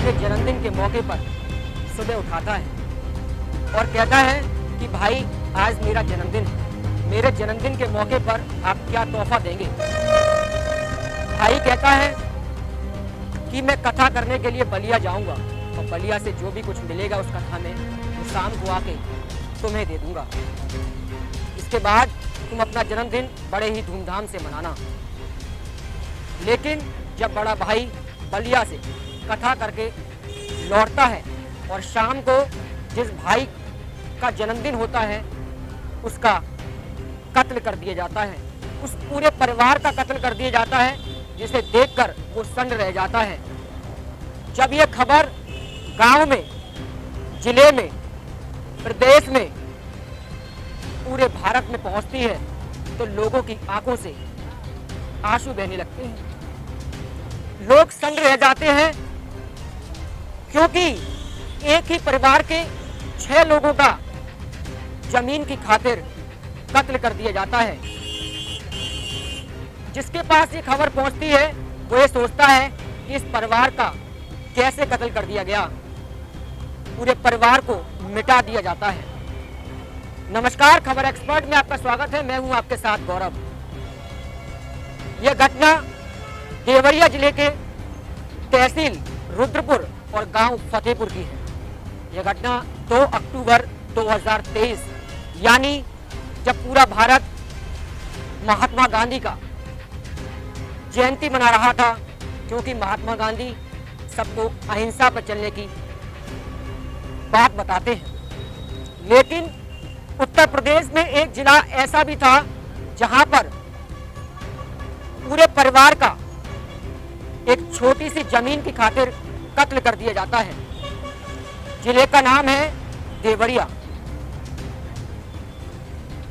मेरे जन्मदिन के मौके पर सुबह उठाता है और कहता है कि भाई आज मेरा जन्मदिन है, मेरे जन्मदिन के मौके पर आप क्या तोहफा देंगे। भाई कहता है कि मैं कथा करने के लिए बलिया जाऊंगा और बलिया से जो भी कुछ मिलेगा उस कथा में वो शाम को आके तुम्हें दे दूंगा। इसके बाद तुम अपना जन्मदिन बड़े ही धूमधाम से मनाना। लेकिन जब बड़ा भाई बलिया से कथा करके लौटता है और शाम को जिस भाई का जन्मदिन होता है उसका कत्ल कर दिया जाता है, उस पूरे परिवार का कत्ल कर दिया जाता है, जिसे देखकर वो सन्न रह जाता है। जब ये खबर गांव में, जिले में, प्रदेश में, पूरे भारत में पहुंचती है तो लोगों की आंखों से आंसू बहने लगते हैं। लोग सन्न रह जाते हैं क्योंकि एक ही परिवार के 6 लोगों का जमीन की खातिर कत्ल कर दिया जाता है। जिसके पास ये खबर पहुंचती है वो ये सोचता है कि इस परिवार का कैसे कत्ल कर दिया गया, पूरे परिवार को मिटा दिया जाता है। नमस्कार, खबर एक्सपर्ट में आपका स्वागत है। मैं हूं आपके साथ गौरव। यह घटना देवरिया जिले के तहसील रुद्रपुर और गांव फतेहपुर की है। यह घटना 2 अक्टूबर 2023 यानी जब पूरा भारत महात्मा गांधी का जयंती मना रहा था, क्योंकि महात्मा गांधी सबको अहिंसा पर चलने की बात बताते हैं। लेकिन उत्तर प्रदेश में एक जिला ऐसा भी था जहां पर पूरे परिवार का एक छोटी सी जमीन की खातिर कत्ल कर दिया जाता है। जिले का नाम है देवरिया।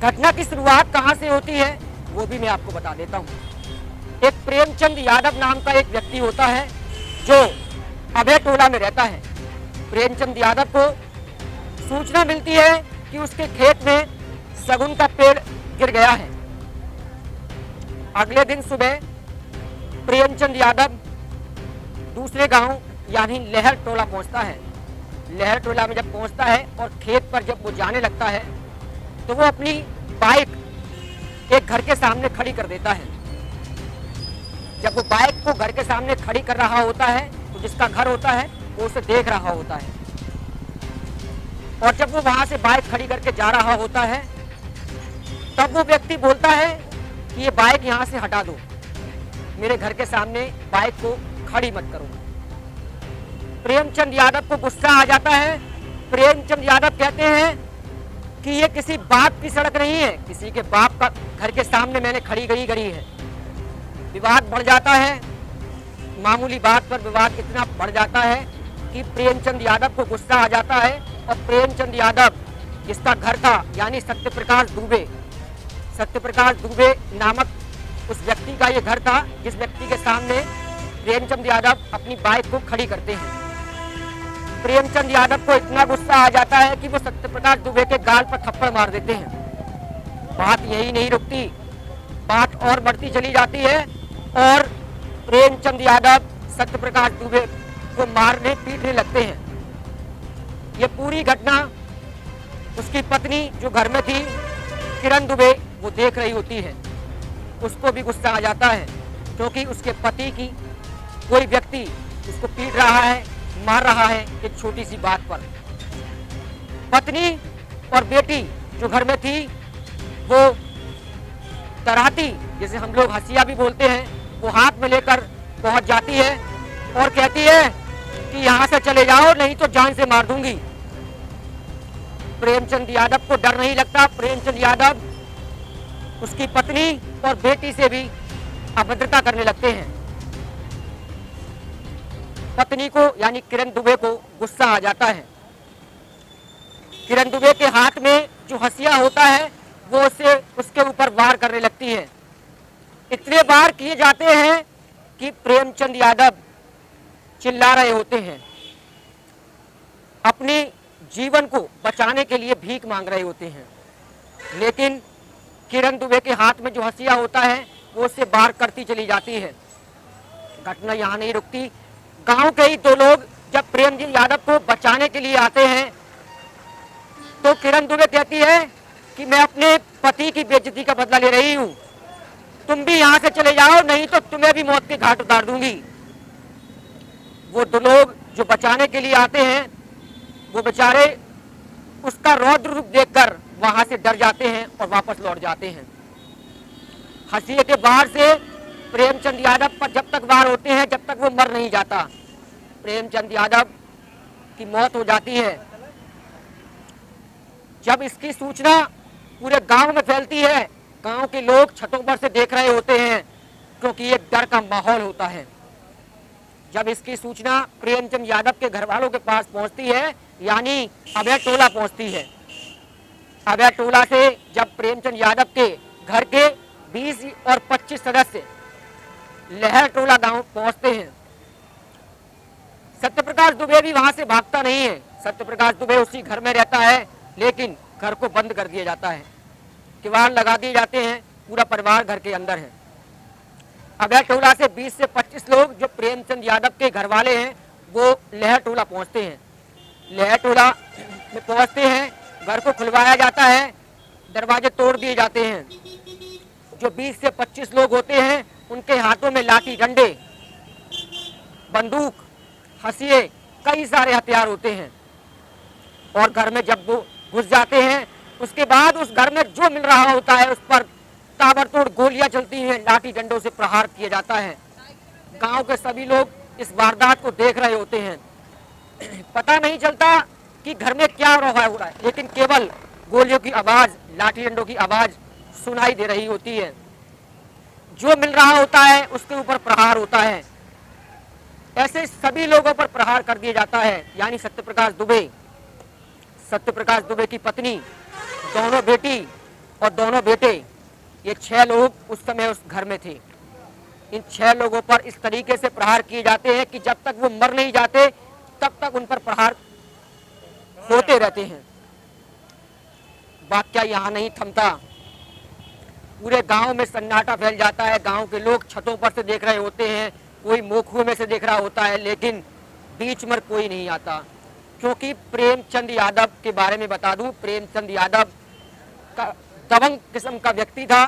घटना की शुरुआत कहां से होती है वो भी मैं आपको बता देता हूं। एक प्रेमचंद यादव नाम का एक व्यक्ति होता है जो अभय टोला में रहता है। प्रेमचंद यादव को सूचना मिलती है कि उसके खेत में सगुन का पेड़ गिर गया है। अगले दिन सुबह प्रेमचंद यादव दूसरे गांव यानी लहर टोला पहुंचता है। लहर टोला में जब पहुंचता है और खेत पर जब वो जाने लगता है तो वो अपनी बाइक एक घर के सामने खड़ी कर देता है। जब वो बाइक को घर के सामने खड़ी कर रहा होता है तो जिसका घर होता है वो उसे देख रहा होता है, और जब वो वहां से बाइक खड़ी करके जा रहा होता है तब वो व्यक्ति बोलता है कि ये बाइक यहां से हटा दो, मेरे घर के सामने बाइक को खड़ी मत करो। प्रेमचंद यादव को गुस्सा आ जाता है। प्रेमचंद यादव कहते हैं कि ये किसी बाप की सड़क नहीं है, किसी के बाप का घर के सामने मैंने खड़ी करी है। विवाद बढ़ जाता है। मामूली बात पर विवाद इतना बढ़ जाता है कि प्रेमचंद यादव को गुस्सा आ जाता है और प्रेमचंद यादव जिसका घर था यानी सत्यप्रकाश दुबे नामक उस व्यक्ति का ये घर था, जिस व्यक्ति के सामने प्रेमचंद यादव अपनी बाइक को खड़ी करते हैं। प्रेमचंद यादव को इतना गुस्सा आ जाता है कि वो सत्यप्रकाश दुबे के गाल पर थप्पड़ मार देते हैं। बात यही नहीं रुकती, बात और बढ़ती चली जाती है और प्रेमचंद यादव सत्यप्रकाश दुबे को मारने पीटने लगते हैं। ये पूरी घटना उसकी पत्नी जो घर में थी किरण दुबे वो देख रही होती है। उसको भी गुस्सा आ जाता है क्योंकि उसके पति की कोई व्यक्ति उसको पीट रहा है, मार रहा है एक छोटी सी बात पर। पत्नी और बेटी जो घर में थी वो तराती, जिसे हम लोग हसिया भी बोलते हैं, वो हाथ में लेकर पहुंच जाती है और कहती है कि यहां से चले जाओ नहीं तो जान से मार दूंगी। प्रेमचंद यादव को डर नहीं लगता। प्रेमचंद यादव उसकी पत्नी और बेटी से भी अभद्रता करने लगते हैं। पत्नी को यानी किरण दुबे को गुस्सा आ जाता है। किरण दुबे के हाथ में जो हसिया होता है वो उसे उसके ऊपर वार करने लगती है। इतने वार किए जाते हैं कि प्रेमचंद यादव चिल्ला रहे होते हैं, अपने जीवन को बचाने के लिए भीख मांग रहे होते हैं। लेकिन किरण दुबे के हाथ में जो हसिया होता है वो उससे वार करती चली जाती है। घटना यहाँ नहीं रुकती। गांव के ही 2 लोग जब प्रेमचंद यादव को बचाने के लिए आते हैं तो किरण दुबे कहती है कि मैं अपने पति की बेइज्जती का बदला ले रही हूं, तुम भी यहां से चले जाओ, नहीं तो तुम्हें भी मौत के घाट उतार दूंगी। वो दो लोग जो बचाने के लिए आते हैं वो बेचारे उसका रौद्र रूप देखकर वहां से डर जाते हैं और वापस लौट जाते हैं। हंसिए के बाहर से प्रेमचंद यादव पर जब तक वार होते हैं जब तक वो मर नहीं जाता। प्रेमचंद यादव की मौत हो जाती है। जब इसकी सूचना पूरे गांव में फैलती है, गांव के लोग छतों पर से देख रहे होते हैं क्योंकि एक डर का माहौल होता है। जब इसकी सूचना प्रेमचंद यादव के घर वालों के पास पहुंचती है, यानी अभय टोला पहुंचती है, अभय टोला से जब प्रेमचंद यादव के घर के 20 और 25 सदस्य लहर टोला गांव पहुंचते हैं, सत्यप्रकाश दुबे भी वहां से भागता नहीं है। सत्यप्रकाश दुबे उसी घर में रहता है, लेकिन घर को बंद कर दिया जाता है, किवाड़ लगा दिए जाते हैं, पूरा परिवार घर के अंदर है। अभय टोला से 20 से 25 लोग जो प्रेमचंद यादव के घर वाले हैं वो लहर टोला पहुंचते हैं। लहर टोला में पहुंचते हैं, घर को खुलवाया जाता है, दरवाजे तोड़ दिए जाते हैं। जो 20 से 25 लोग होते हैं उनके हाथों में लाठी, डंडे, बंदूक, हंसिए, कई सारे हथियार होते हैं। और घर में जब वो घुस जाते हैं उसके बाद उस घर में जो मिल रहा होता है उस पर ताबड़तोड़ गोलियां चलती हैं, लाठी डंडों से प्रहार किया जाता है। गांव के सभी लोग इस वारदात को देख रहे होते हैं। पता नहीं चलता कि घर में क्या हो रहा है, लेकिन केवल गोलियों की आवाज, लाठी डंडों की आवाज सुनाई दे रही होती है। जो मिल रहा होता है उसके ऊपर प्रहार होता है। ऐसे सभी लोगों पर प्रहार कर दिया जाता है, यानी सत्यप्रकाश दुबे, सत्यप्रकाश दुबे की पत्नी, दोनों बेटी और दोनों बेटे, ये 6 लोग उस समय उस घर में थे। इन 6 लोगों पर इस तरीके से प्रहार किए जाते हैं कि जब तक वो मर नहीं जाते तब तक उन पर प्रहार होते रहते हैं। वाकया यहाँ नहीं थमता, पूरे गांव में सन्नाटा फैल जाता है। गांव के लोग छतों पर से देख रहे होते हैं, कोई मोखुए में से देख रहा होता है, लेकिन बीच में कोई नहीं आता। क्योंकि प्रेमचंद यादव के बारे में बता दूं, प्रेमचंद यादव का दबंग किस्म का व्यक्ति था।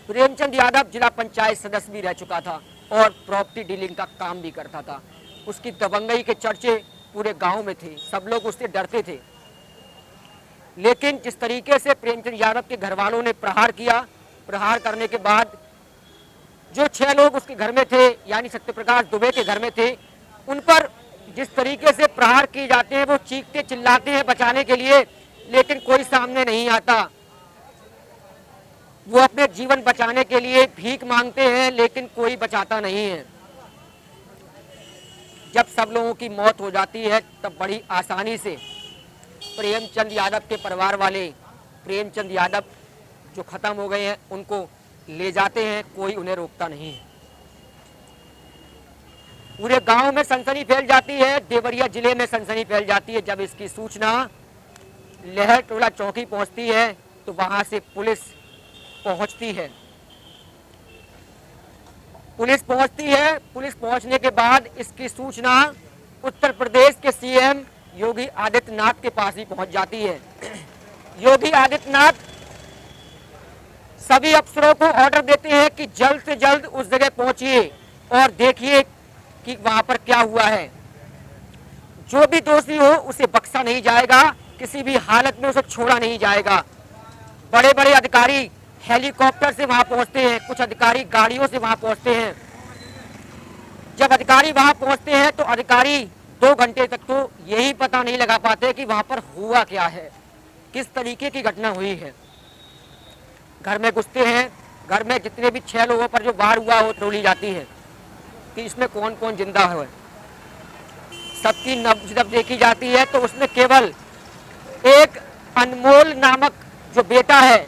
प्रेमचंद यादव जिला पंचायत सदस्य भी रह चुका था और प्रॉपर्टी डीलिंग का काम भी करता था। उसकी दबंगई के चर्चे पूरे गांव में थे, सब लोग उससे डरते थे। लेकिन जिस तरीके से प्रेमचंद यादव के घर वालों ने प्रहार किया, प्रहार करने के बाद जो 6 लोग उसके घर में थे, यानी सत्यप्रकाश दुबे के घर में थे, उन पर जिस तरीके से प्रहार किए जाते हैं, वो चीखते चिल्लाते हैं बचाने के लिए, लेकिन कोई सामने नहीं आता। वो अपने जीवन बचाने के लिए भीख मांगते हैं, लेकिन कोई बचाता नहीं है। जब सब लोगों की मौत हो जाती है तब बड़ी आसानी से प्रेमचंद यादव के परिवार वाले प्रेमचंद यादव जो खत्म हो गए हैं उनको ले जाते हैं, कोई उन्हें रोकता नहीं है। पूरे गांव में सनसनी फैल जाती है, देवरिया जिले में सनसनी फैल जाती है। जब इसकी सूचना लहर टोला चौकी पहुंचती है तो वहां से पुलिस पहुंचती है। पुलिस पहुंचने के बाद इसकी सूचना उत्तर प्रदेश के सीएम योगी आदित्यनाथ के पास ही पहुंच जाती है। योगी आदित्यनाथ सभी अफसरों को ऑर्डर देते हैं कि जल्द से जल्द उस जगह पहुंचिए और देखिए कि वहां पर क्या हुआ है। जो भी दोषी हो उसे बख्शा नहीं जाएगा, किसी भी हालत में उसे छोड़ा नहीं जाएगा। बड़े बड़े अधिकारी हेलीकॉप्टर से वहां पहुंचते हैं, कुछ अधिकारी गाड़ियों से वहां पहुंचते हैं। जब अधिकारी वहां पहुंचते हैं तो अधिकारी 2 घंटे तक तो यही पता नहीं लगा पाते कि वहां पर हुआ क्या है, किस तरीके की घटना हुई है। घर में घुसते हैं, घर में जितने भी 6 लोगों पर जो वार हुआ वो तोड़ी जाती है कि इसमें कौन कौन जिंदा है। सबकी नब्ज जब देखी जाती है तो उसमें केवल एक अनमोल नामक जो बेटा है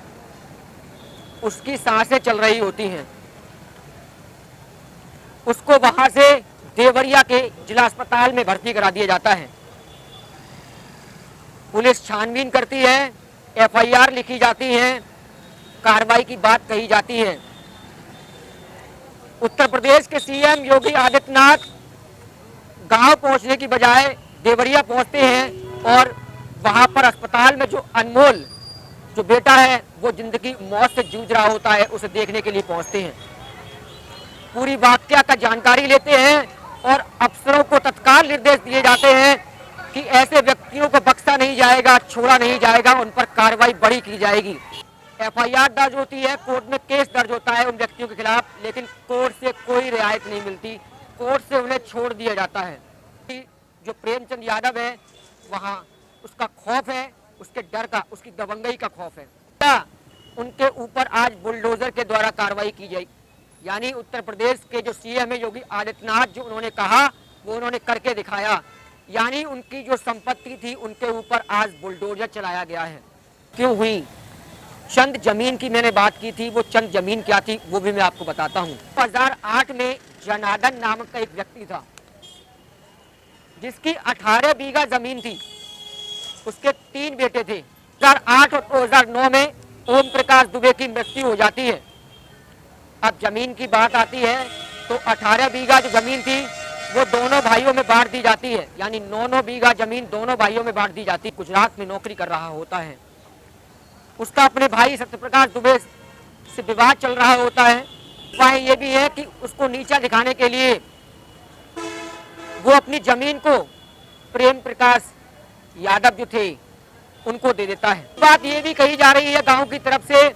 उसकी सांसें चल रही होती हैं। उसको वहां से देवरिया के जिला अस्पताल में भर्ती करा दिया जाता है। पुलिस छानबीन करती है, एफआईआर लिखी जाती है, कार्रवाई की बात कही जाती है। उत्तर प्रदेश के सीएम योगी आदित्यनाथ गांव पहुंचने की बजाय देवरिया पहुंचते हैं और वहां पर अस्पताल में जो अनमोल जो बेटा है वो जिंदगी मौत से जूझ रहा होता है, उसे देखने के लिए पहुंचते हैं। पूरी वाकया का जानकारी लेते हैं और अफसरों को तत्काल निर्देश दिए जाते हैं कि ऐसे व्यक्तियों को बख्शा नहीं जाएगा, छोड़ा नहीं जाएगा, उन पर कार्रवाई बड़ी की जाएगी। एफआईआर दर्ज होती है, कोर्ट में केस दर्ज होता है उन व्यक्तियों के खिलाफ, लेकिन कोर्ट से कोई रियायत नहीं मिलती, कोर्ट से उन्हें छोड़ दिया जाता है। जो प्रेमचंद यादव है वहाँ उसका खौफ है, उसके डर का, उसकी दबंगई का खौफ है। क्या उनके ऊपर आज बुलडोजर के द्वारा कार्रवाई की जाएगी? यानी उत्तर प्रदेश के जो सीएम है योगी आदित्यनाथ, जो उन्होंने कहा वो उन्होंने करके दिखाया। यानी उनकी जो संपत्ति थी उनके ऊपर आज बुलडोजर चलाया गया है। क्यों हुई? चंद जमीन की मैंने बात की थी, वो चंद जमीन क्या थी वो भी मैं आपको बताता हूँ। 2008 में जनार्दन नामक का एक व्यक्ति था जिसकी 18 बीघा जमीन थी, उसके 3 बेटे थे। 2008 और 2009 में ओम प्रकाश दुबे की मृत्यु हो जाती है। अब जमीन की बात आती है तो 18 बीघा जो जमीन थी वो दोनों भाइयों में बांट दी जाती है, यानी 9-9 बीघा जमीन दोनों भाइयों में बांट दी जाती है। गुजरात में नौकरी कर रहा होता है, उसका अपने भाई सत्यप्रकाश दुबे से विवाद चल रहा होता है। वह ये भी है कि उसको नीचा दिखाने के लिए वो अपनी जमीन को प्रेम प्रकाश यादव जो थे उनको दे देता है। बात ये भी कही जा रही है गांव की तरफ से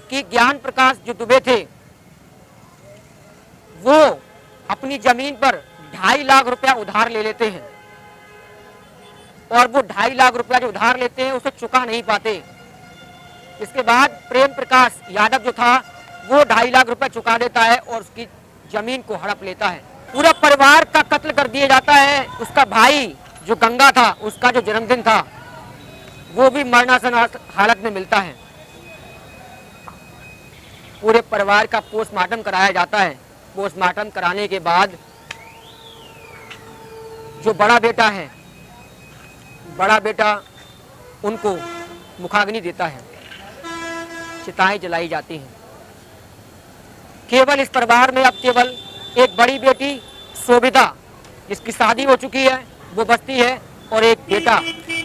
कि ज्ञान प्रकाश जो दुबे थे वो अपनी जमीन पर 2.5 लाख रुपया उधार ले लेते हैं और वो 2.5 लाख रुपया जो उधार लेते हैं उसे चुका नहीं पाते। इसके बाद प्रेम प्रकाश यादव जो था वो 2.5 लाख रुपया चुका देता है और उसकी जमीन को हड़प लेता है। पूरा परिवार का कत्ल कर दिया जाता है। उसका भाई जो गंगा था, उसका जो जन्मदिन था वो भी मरणासन हालत में मिलता है। पूरे परिवार का पोस्टमार्टम कराया जाता है। पोस्टमार्टम कराने के बाद जो बड़ा बेटा है, बड़ा बेटा उनको मुखाग्नि देता है, चिताएं जलाई जाती हैं। केवल इस परिवार में अब केवल एक बड़ी बेटी शोभिता जिसकी शादी हो चुकी है वो बचती है और एक बेटा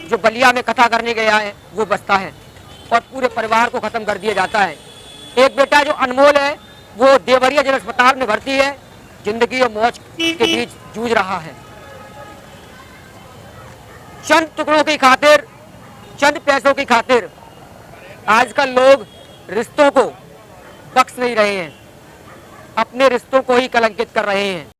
जो बलिया में कथा करने गया है वो बचता है और पूरे परिवार को खत्म कर दिया जाता है। एक बेटा जो अनमोल है वो देवरिया जिला अस्पताल में भर्ती है, जिंदगी और मौत के बीच जूझ रहा है। चंद टुकड़ों की खातिर, चंद पैसों की खातिर आजकल लोग रिश्तों को बख्श नहीं रहे हैं, अपने रिश्तों को ही कलंकित कर रहे हैं।